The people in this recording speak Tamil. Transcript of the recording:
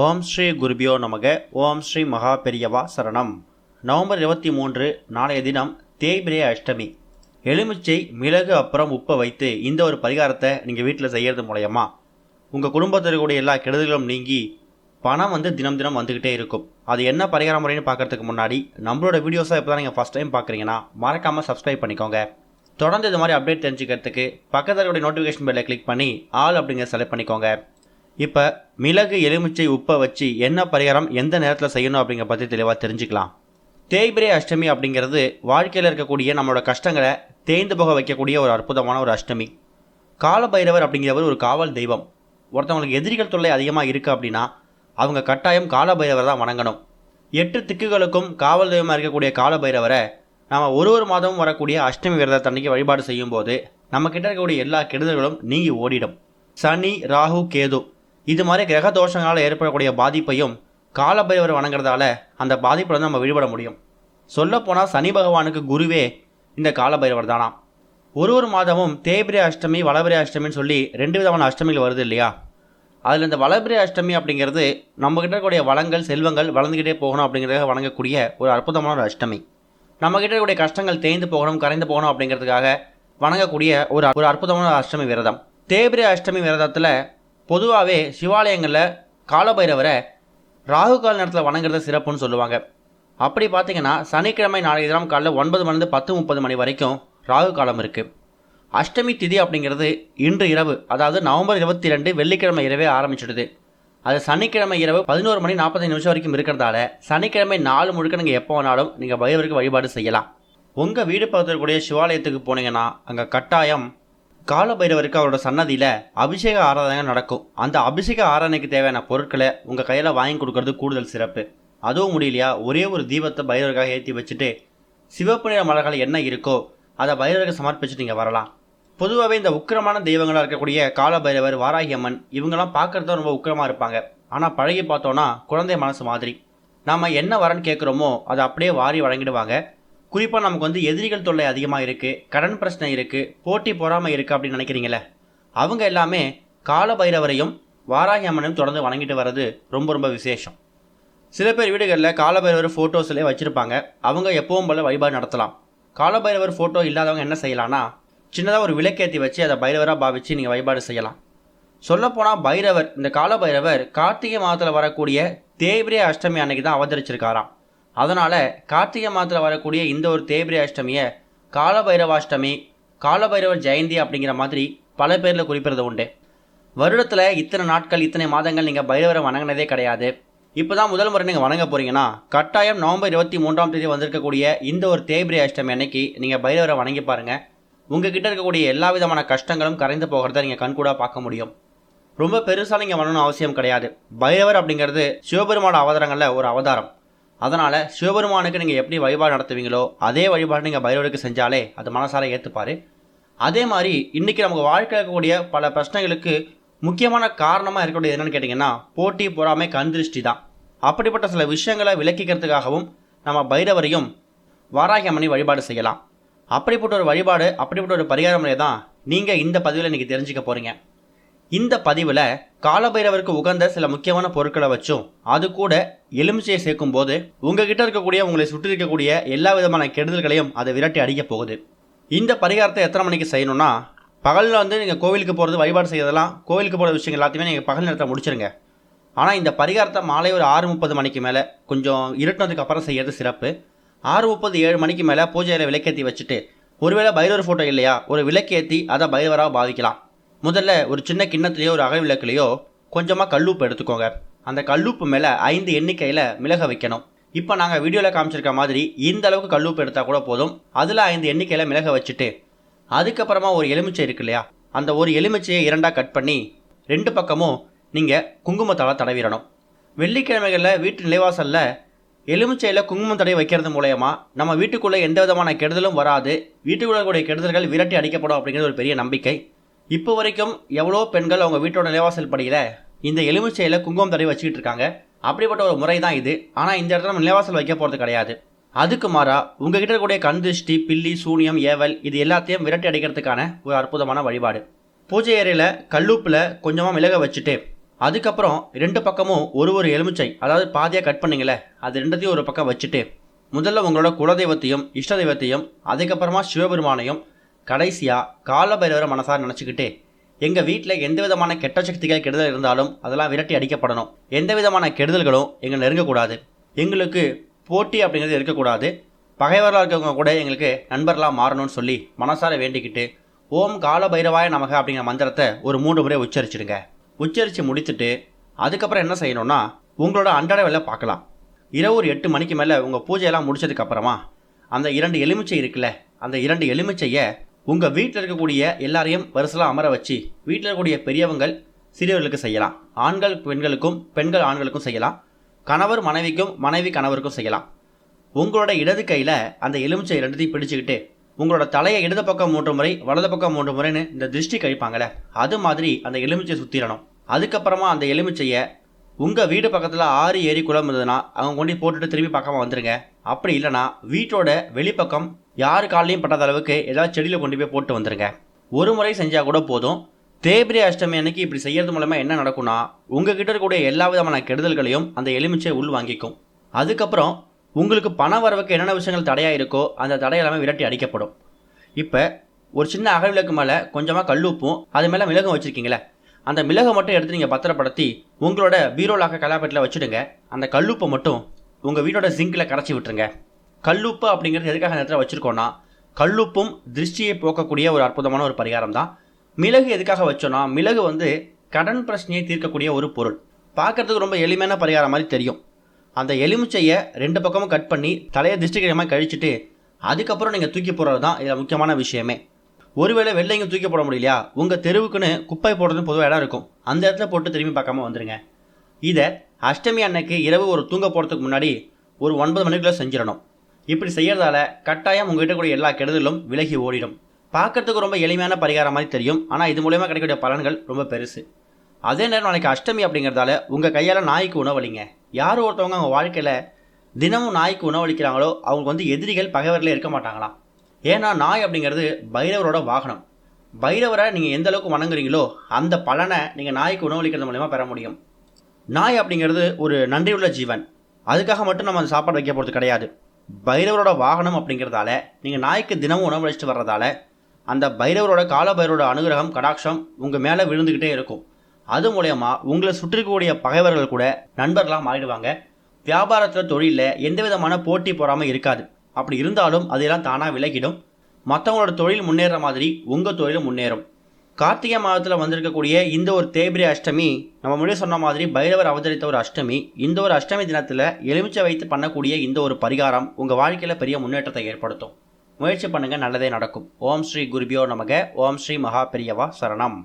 ஓம் ஸ்ரீ குருபியோ நமக. ஓம் ஸ்ரீ மகா பெரியவா சரணம். நவம்பர் 23 நாளைய தினம் தேய்பிரை அஷ்டமி. எலுமிச்சை, மிளகு, அப்புறம் உப்பை வைத்து இந்த ஒரு பரிகாரத்தை நீங்கள் வீட்டில் செய்கிறது மூலயமா உங்கள் குடும்பத்தில் கூடிய எல்லா கெடுதல்களும் நீங்கி பணம் தினம் தினம் வந்துக்கிட்டே இருக்கும். அது என்ன பரிகார முறைன்னு பார்க்கறதுக்கு முன்னாடி நம்மளோட வீடியோஸை இப்போ தான் நீங்கள் ஃபஸ்ட் டைம் பார்க்குறீங்கன்னா மறக்காமல் சப்ஸ்கிரைப் பண்ணிக்கோங்க. தொடர்ந்து இது மாதிரி அப்டேட் தெரிஞ்சுக்கிறதுக்கு பக்கத்தில் நோட்டிஃபிகேஷன் பெல்லை கிளிக் பண்ணி ஆல் அப்படிங்கிற செலக்ட் பண்ணிக்கோங்க. இப்போ மிளகு, எலுமிச்சை, உப்பை வச்சு என்ன பரிகாரம் எந்த நேரத்தில் செய்யணும் அப்படிங்கிற பற்றி தெளிவாக தெரிஞ்சுக்கலாம். தேய்பிரை அஷ்டமி அப்படிங்கிறது வாழ்க்கையில் இருக்கக்கூடிய நம்மளோட கஷ்டங்களை தேய்ந்து போக வைக்கக்கூடிய ஒரு அற்புதமான ஒரு அஷ்டமி. காலபைரவர் அப்படிங்கிறவர் ஒரு காவல் தெய்வம். ஒருத்தவங்களுக்கு எதிரிகள் தொல்லை அதிகமாக இருக்குது அப்படின்னா அவங்க கட்டாயம் காலபைரவர் தான் வணங்கணும். 8 திக்குகளுக்கும் காவல் தெய்வமாக இருக்கக்கூடிய காலபைரவரை நாம் ஒரு மாதமும் வரக்கூடிய அஷ்டமி விரதத்தன்னைக்கு வழிபாடு செய்யும்போது நம்மக்கிட்ட இருக்கக்கூடிய எல்லா கெடுதல்களும் நீங்கி ஓடிடும். சனி, ராகு, கேது இது மாதிரி கிரக தோஷங்களால் ஏற்படக்கூடிய பாதிப்பையும் காலபைரவர் வணங்குறதால அந்த பாதிப்பில் நம்ம விடுபட முடியும். சொல்லப்போனால் சனி பகவானுக்கு குருவே இந்த காலபைரவர் தானா. ஒரு மாதமும் தேய்பிரை அஷ்டமி, வளபிரை அஷ்டமின்னு சொல்லி 2 விதமான அஷ்டமிகள் வருது இல்லையா. அதில் இந்த வளபிரை அஷ்டமி அப்படிங்கிறது நம்மக்கிட்ட இருக்கக்கூடிய வளங்கள், செல்வங்கள் வளர்ந்துக்கிட்டே போகணும் அப்படிங்கிறத வணங்கக்கூடிய ஒரு அற்புதமான ஒரு அஷ்டமி. நம்மக்கிட்ட இருக்கக்கூடிய கஷ்டங்கள் தேய்ந்து போகணும், கரைந்து போகணும் அப்படிங்கிறதுக்காக வணங்கக்கூடிய ஒரு அற்புதமான அஷ்டமி விரதம். தேய்பிரை அஷ்டமி விரதத்தில் பொதுவாகவே சிவாலயங்களில் காலபைரவரை ராகு கால நேரத்தில் வணங்குறது சிறப்புன்னு சொல்லுவாங்க. அப்படி பார்த்தீங்கன்னா சனிக்கிழமை நாளைய தினம் காலைல 9 மணிலேருந்து 10:30 மணி வரைக்கும் ராகு காலம் இருக்குது. அஷ்டமி திதி அப்படிங்கிறது இன்று இரவு, அதாவது நவம்பர் 22 வெள்ளிக்கிழமை இரவே ஆரம்பிச்சிடுது. அது சனிக்கிழமை இரவு 11:45 வரைக்கும் இருக்கிறதால சனிக்கிழமை நாள் முழுக்க நீங்கள் எப்போ வேணாலும் நீங்கள் பைரவருக்கு வழிபாடு செய்யலாம். உங்கள் வீடு பக்கத்தில் கூடிய சிவாலயத்துக்கு போனீங்கன்னா அங்கே கட்டாயம் காலபைரவருக்கு அவரோட சன்னதியில் அபிஷேக ஆராதனை நடக்கும். அந்த அபிஷேக ஆராதனைக்கு தேவையான பொருட்களை உங்கள் கையில் வாங்கி கொடுக்கறது கூடுதல் சிறப்பு. அதுவும் முடியலையா, ஒரே ஒரு தீபத்தை பைரவருக்காக ஏற்றி வச்சுட்டு சிவப்பு நிற மலர்கள் என்ன இருக்கோ அதை பைரவருக்கு சமர்ப்பிச்சுட்டு நீங்கள் வரலாம். பொதுவாகவே இந்த உக்கிரமான தெய்வங்களாக இருக்கக்கூடிய காலபைரவர், வாராகி அம்மன் இவங்கெல்லாம் பார்க்குறது ரொம்ப உக்கிரமாக இருப்பாங்க. ஆனால் பழகி பார்த்தோன்னா குழந்தை மனசு மாதிரி. நாம் என்ன வரன்னு கேட்குறோமோ அதை அப்படியே வாரி வழங்கிடுவாங்க. குறிப்பாக நமக்கு எதிரிகள் தொல்லை அதிகமாக இருக்குது, கடன் பிரச்சனை இருக்குது, போட்டி பொறாமல் இருக்குது அப்படின்னு நினைக்கிறீங்களே, அவங்க எல்லாமே காலபைரவரையும் வாராகி அம்மனையும் தொடர்ந்து வணங்கிட்டு வர்றது ரொம்ப விசேஷம். சில பேர் வீடுகளில் காலபைரவர் ஃபோட்டோஸ்லேயே வச்சுருப்பாங்க. அவங்க எப்பவும் போல் வழிபாடு நடத்தலாம். காலபைரவர் ஃபோட்டோ இல்லாதவங்க என்ன செய்யலாம்னா சின்னதாக ஒரு விளக்கேற்றி வச்சு அதை பைரவராக பாவித்து நீங்கள் வழிபாடு செய்யலாம். சொல்லப்போனால் பைரவர், இந்த காலபைரவர் கார்த்திகை மாதத்தில் வரக்கூடிய தேய்பிரை அஷ்டமி அன்னைக்கு தான் அவதரிச்சிருக்காராம். அதனால் கார்த்திகை மாதத்தில் வரக்கூடிய இந்த ஒரு தேய்பிரை அஷ்டமியை காலபைரவாஷ்டமி, காலபைரவர் ஜெயந்தி அப்படிங்கிற மாதிரி பல பேரில் குறிப்பிடுறது உண்டு. வருடத்தில் இத்தனை நாட்கள், இத்தனை மாதங்கள் நீங்கள் பைரவரை வணங்கினதே கிடையாது. இப்போ தான் முதல் முறை நீங்கள் வணங்க போகிறீங்கன்னா கட்டாயம் நவம்பர் 23 வந்திருக்கக்கூடிய இந்த ஒரு தேய்பிரை அஷ்டமி அன்னைக்கு நீங்கள் பைரவரை வணங்கி பாருங்கள். உங்கள் கிட்ட இருக்கக்கூடிய எல்லா விதமான கஷ்டங்களும் கரைந்து போகிறத நீங்கள் கண்கூடாக பார்க்க முடியும். ரொம்ப பெருசாக நீங்கள் வணங்கணும் அவசியம் கிடையாது. பைரவர் அப்படிங்கிறது சிவபெருமான அவதாரங்களில் ஒரு அவதாரம். அதனால் சிவபெருமானுக்கு நீங்கள் எப்படி வழிபாடு நடத்துவீங்களோ அதே வழிபாடு நீங்கள் பைரவருக்கு செஞ்சாலே அது மனசார ஏற்றுப்பார். அதே மாதிரி இன்றைக்கி நமக்கு வாழ்க்கையில் இருக்கக்கூடிய பல பிரச்சனைகளுக்கு முக்கியமான காரணமாக இருக்கக்கூடியது என்னென்னு கேட்டிங்கன்னா போட்டி, பொறாமை, கண் திருஷ்டி தான். அப்படிப்பட்ட சில விஷயங்களை விலக்கிக்கிறதுக்காகவும் நம்ம பைரவரையும் வாராகி அம்மனை வழிபாடு செய்யலாம். அப்படிப்பட்ட ஒரு வழிபாடு, அப்படிப்பட்ட ஒரு பரிகார முறை தான் நீங்கள் இந்த பதிவில் இன்றைக்கி தெரிஞ்சுக்க போகிறீங்க. இந்த பதிவில் காலபைரவருக்கு உகந்த சில முக்கியமான பொருட்களை வச்சும் அது கூட எலுமிச்சையை சேர்க்கும் போது உங்ககிட்ட இருக்கக்கூடிய, உங்களை சுற்றி இருக்கக்கூடிய எல்லா விதமான கெடுதல்களையும் அதை விரட்டி அடிக்க போகுது. இந்த பரிகாரத்தை எத்தனை மணிக்கு செய்யணும்னா, பகலில் நீங்கள் கோவிலுக்கு போகிறது, வழிபாடு செய்யறதெல்லாம், கோவிலுக்கு போகிற விஷயங்கள் எல்லாத்தையுமே நீங்கள் பகல் நேரத்தை முடிச்சிருங்க. ஆனால் இந்த பரிகாரத்தை மாலை ஒரு 6:30 மணிக்கு மேலே, கொஞ்சம் இருட்டினதுக்கு அப்புறம் செய்யறது சிறப்பு. 6:30, 7 மணிக்கு மேலே பூஜையில் விளக்கேற்றி வச்சுட்டு, ஒருவேளை பைரவர் ஃபோட்டோ இல்லையா, ஒரு விளக்கேற்றி அதை பைரவராக பாவிக்கலாம். முதல்ல ஒரு சின்ன கிண்ணத்துலேயோ ஒரு அகல் விளக்குலையோ கொஞ்சமாக கல்லுப்பு எடுத்துக்கோங்க. அந்த கல்லுப்பு மேலே 5 எண்ணிக்கையில் மிளக வைக்கணும். இப்போ நாங்கள் வீடியோவில் காமிச்சிருக்க மாதிரி இந்த அளவுக்கு கல்லுப்பு எடுத்தால் கூட போதும். அதில் 5 எண்ணிக்கையில் மிளக வச்சுட்டு அதுக்கப்புறமா ஒரு எலுமிச்சை இருக்கு இல்லையா, அந்த ஒரு எலுமிச்சையை 2ஆக கட் பண்ணி 2 பக்கமும் நீங்கள் குங்குமத்தால் தடவிடணும். வெள்ளிக்கிழமைகளில் வீட்டு நிலைவாசலில் எலுமிச்சையில் குங்குமம் தடவி வைக்கிறது மூலயமா நம்ம வீட்டுக்குள்ளே எந்த விதமான கெடுதலும் வராது, வீட்டுக்குள்ளே கூடிய கெடுதல்கள் விரட்டி அடிக்கப்படும் அப்படிங்கிறது ஒரு பெரிய நம்பிக்கை. இப்போ வரைக்கும் எவ்வளோ பெண்கள் அவங்க வீட்டோட நிலைவாசல் படியில் இந்த எலுமிச்சையில் குங்குமம் தடவி வச்சுக்கிட்டு இருக்காங்க. அப்படிப்பட்ட ஒரு முறை தான் இது. ஆனால் இந்த இடத்துல நம்ம நிலைவாசல் வைக்க போகிறது கிடையாது. அதுக்கு மாறா உங்ககிட்ட இருக்கக்கூடிய கண் திருஷ்டி, பில்லி, சூனியம், ஏவல் இது எல்லாத்தையும் விரட்டி அடிக்கிறதுக்கான ஒரு அற்புதமான வழிபாடு. பூஜை அறையில் கல்லுப்பில் கொஞ்சமாக மிளக வச்சுட்டு அதுக்கப்புறம் 2 பக்கமும் ஒரு எலுமிச்சை, அதாவது பாதியாக கட் பண்ணீங்களே, அது ரெண்டத்தையும் ஒரு பக்கம் வச்சுட்டு முதல்ல உங்களோட குலதெய்வத்தையும் இஷ்ட தெய்வத்தையும், அதுக்கப்புறமா சிவபெருமானையும், கடைசியாக காலபைரவரை மனசார நினச்சிக்கிட்டு எங்கள் வீட்டில் எந்த விதமான கெட்ட சக்திகள் கெடுதல் இருந்தாலும் அதெல்லாம் விரட்டி அடிக்கப்படணும், எந்த விதமான கெடுதல்களும் எங்களை நெருங்கக்கூடாது, எங்களுக்கு போட்டி அப்படிங்கிறது இருக்கக்கூடாது, பகைவர்களாக இருக்கவங்க கூட எங்களுக்கு நண்பர்களாக மாறணும்னு சொல்லி மனசார வேண்டிக்கிட்டு ஓம் காலபைரவாய நமக அப்படிங்கிற மந்திரத்தை ஒரு 3 முறை உச்சரிச்சிடுங்க. உச்சரித்து முடித்துட்டு அதுக்கப்புறம் என்ன செய்யணும்னா, உங்களோட அன்றாட வேலை பார்க்கலாம். இரவு ஒரு 8 மணிக்கு மேலே உங்கள் பூஜையெல்லாம் முடிச்சதுக்கப்புறமா அந்த 2 எலுமிச்சை இருக்குல்ல, அந்த 2 எலுமிச்சையை உங்கள் வீட்டில் இருக்கக்கூடிய எல்லாரையும் வரிசலாக அமர வச்சு வீட்டில் இருக்கக்கூடிய பெரியவங்கள் சிறியவர்களுக்கு செய்யலாம். ஆண்கள் பெண்களுக்கும், பெண்கள் ஆண்களுக்கும் செய்யலாம். கணவர் மனைவிக்கும், மனைவி கணவருக்கும் செய்யலாம். உங்களோட இடது கையில் அந்த எலுமிச்சை 2த்தையும் பிடிச்சிக்கிட்டு உங்களோட தலையை இடது பக்கம் 3 முறை, வலது பக்கம் 3 முறைன்னு இந்த திருஷ்டி கழிப்பாங்களே, அது மாதிரி அந்த எலுமிச்சை சுற்றிடணும். அதுக்கப்புறமா அந்த எலுமிச்சையை உங்கள் வீடு பக்கத்தில் 6 ஏரி குளம் இருந்ததுன்னா அவங்க கொண்டு போட்டுட்டு திரும்பி பக்கமாக வந்துடுங்க. அப்படி இல்லைனா வீட்டோட வெளிப்பக்கம் யாரு காலையும் பட்டாத அளவுக்கு ஏதாவது செடியில் கொண்டு போய் போட்டு வந்துடுங்க. ஒரு முறை செஞ்சால் கூட போதும். தேய்பிரை அஷ்டமி அன்னைக்கு இப்படி செய்யறது மூலமா என்ன நடக்கும்னா, உங்ககிட்ட இருக்கக்கூடிய எல்லா விதமான கெடுதல்களையும் அந்த எலுமிச்சை உள் வாங்கிக்கும். அதுக்கப்புறம் உங்களுக்கு பண வரவுக்கு என்னென்ன விஷயங்கள் தடையாக இருக்கோ அந்த தடையெல்லாமே விரட்டி அடிக்கப்படும். இப்போ ஒரு சின்ன அகல் விளக்கு மேலே கொஞ்சமாக கல்லுப்பும் அது மேலே மிளகும் வச்சுருக்கீங்களே, அந்த மிளகை மட்டும் எடுத்து நீங்கள் பத்திரப்படுத்தி உங்களோட பீரோலாக்க கலாப்பட்டில் வச்சுடுங்க. அந்த கல்லுப்பை மட்டும் உங்கள் வீட்டோட சிங்கில் கரைச்சி விட்டுருங்க. கல்லுப்பு அப்படிங்கிறது எதுக்காக நேரத்தில் வச்சுருக்கோன்னா, கல்லுப்பும் திருஷ்டியை போக்கக்கூடிய ஒரு அற்புதமான ஒரு பரிகாரம் தான். மிளகு எதுக்காக வச்சோன்னா, மிளகு கடன் பிரச்சனையை தீர்க்கக்கூடிய ஒரு பொருள். பார்க்குறதுக்கு ரொம்ப எளிமையான பரிகாரம் மாதிரி தெரியும். அந்த எலுமிச்சையை 2 பக்கமும் கட் பண்ணி தலையை திருஷ்டிகரமாக கழிச்சிட்டு அதுக்கப்புறம் நீங்கள் தூக்கி போடுறது தான் இதில் முக்கியமான விஷயமே. ஒருவேளை வெளில இங்கே தூக்கி போட முடியலையா, உங்கள் தெருவுக்குன்னு குப்பை போடுறதுன்னு பொதுவாக இடம் இருக்கும், அந்த இடத்துல போட்டு திரும்பி பார்க்காம வந்துடுங்க. இதை அஷ்டமி அன்னைக்கு இரவு ஒரு தூங்க போகிறதுக்கு முன்னாடி ஒரு 9 மணிக்குள்ளே செஞ்சிடணும். இப்படி செய்கிறதால கட்டாயம் உங்கள்கிட்ட கூடிய எல்லா கெடுதலும் விலகி ஓடிடும். பார்க்கறதுக்கு ரொம்ப எளிமையான பரிகாரம் மாதிரி தெரியும், ஆனால் இது மூலயமா கிடைக்கக்கூடிய பலன்கள் ரொம்ப பெருசு. அதே நேரம் நாளைக்கு அஷ்டமி அப்படிங்கிறதால உங்கள் கையால் நாய்க்கு உணவளிங்க. யார் ஒருத்தவங்க அவங்க வாழ்க்கையில் தினமும் நாய்க்கு உணவளிக்கிறாங்களோ அவங்களுக்கு எதிரிகள் பகைவர்களே இருக்க மாட்டாங்களாம். ஏன்னா நாய் அப்படிங்கிறது பைரவரோட வாகனம். பைரவரை நீங்கள் எந்த அளவுக்கு வணங்குறீங்களோ அந்த பலனை நீங்கள் நாய்க்கு உணவளிக்கிறது மூலமா பெற முடியும். நாய் அப்படிங்கிறது ஒரு நன்றியுள்ள ஜீவன். அதுக்காக மட்டும் நம்ம அந்த சாப்பாடு வைக்க போகிறது கிடையாது. பைரவரோட வாகனம் அப்படிங்கிறதால நீங்கள் நாய்க்கு தினமும் உணவளிச்சுட்டு வர்றதால அந்த பைரவரோட காலபைரவரோட அனுகிரகம் கடாட்சம் உங்கள் மேலே விழுந்துக்கிட்டே இருக்கும். அது மூலயமா உங்களை சுற்றிக்கூடிய பகைவர்கள் கூட நண்பர்களாக மாறிடுவாங்க. வியாபாரத்தில், தொழிலில் எந்த விதமான போட்டி போறாமல் இருக்காது. அப்படி இருந்தாலும் அதெல்லாம் தானாக விலகிடும். மற்றவங்களோட தொழில் முன்னேற மாதிரி உங்கள் தொழிலும் முன்னேறும். கார்த்திகை மாதத்தில் வந்திருக்கக்கூடிய இந்த ஒரு தேய்பிரை அஷ்டமி நம்ம முன்னாடி சொன்ன மாதிரி பைரவர் அவதரித்த ஒரு அஷ்டமி. இந்த ஒரு அஷ்டமி தினத்தில் எலுமிச்சை வைத்து பண்ணக்கூடிய இந்த ஒரு பரிகாரம் உங்கள் வாழ்க்கையில் பெரிய முன்னேற்றத்தை ஏற்படுத்தும். முயற்சி பண்ணுங்கள், நல்லதே நடக்கும். ஓம் ஸ்ரீ குருபியோ நமக. ஓம் ஸ்ரீ மகா பெரியவா சரணம்.